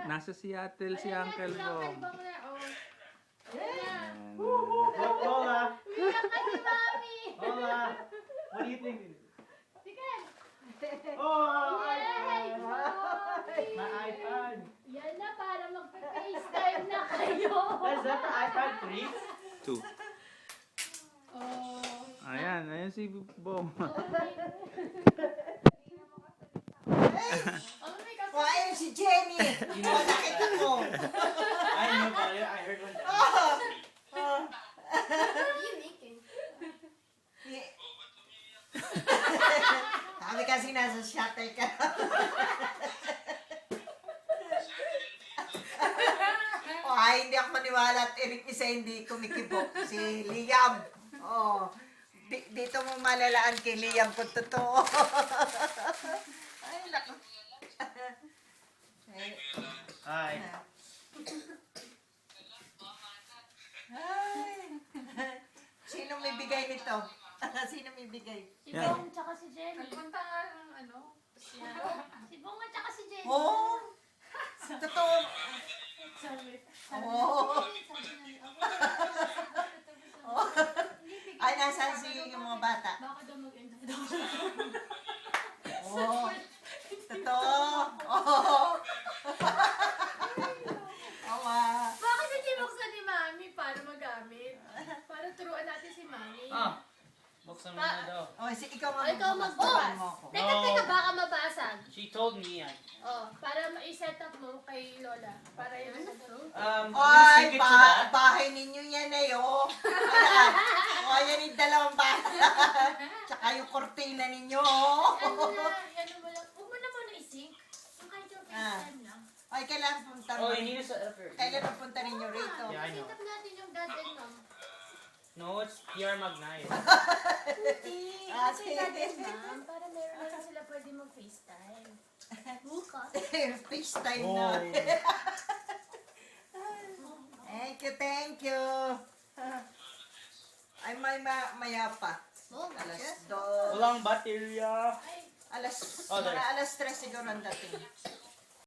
Nasa Seattle si Uncle Bong. Yeah. Ayan. Hola. Umiyak ka si Mami. Hola. What do you think? Sige. Oh, Yay! iPad. My iPad. Yan na, para magpa-FaceTime na kayo. Is that the iPad 3? 2. Oh. Ayan si Bong. Ayun si Jenny. Nakita mo. I know about it. I heard one time. Sabi kasi nasa shuttle ka. Hindi ako maniwala at Eric isa hindi kumikibok. Si Liam. Dito mo malalaan kay Liam kung totoo. Ay, naku. Hi. Sino may bigay nito? Sino may bigay? Si Bong tsaka si Jenny. Nagpunta nga ng ano. Si Bong at tsaka si Jenny. Oh! Totoo. Sorry. Oh! Ay, nasaan si yung mga bata? Baka daw mag-end up daw. Oh! Totoo. Oh! Awa. Bakit hindi buksan ni Mami para magamit? Para turuan natin si Mami. Buksan mo na daw. Ikaw nga Ikaw magbukas. magbukas. Teka, baka mabasag. She told me yan. Para i-set up mo kay Lola. Para yun. I'm Ay, gonna sync it to that. bahay ninyo yan eh, oh. Ayan. Yan yung dalawang bata. Tsaka yung kortina ninyo, oh. Ano mo lang. Huwag mo na muna i-sync. Yung kahit yung FaceTime lang. Ay, kailan punta Oh, mo? you need to set up your... Kailan ang punta ninyo rito? Yeah, I know. Set up natin yung dad and mom. No, it's PR Magnaya. Kasi dad and mom, para meron na sila pwede mag-FaceTime. Bukas. FaceTime na. Thank you. Ay, maya pa. Yes. Dos. Walang baterya. Ay, Alas Oh, there. mga alas 3 siguro ang dating.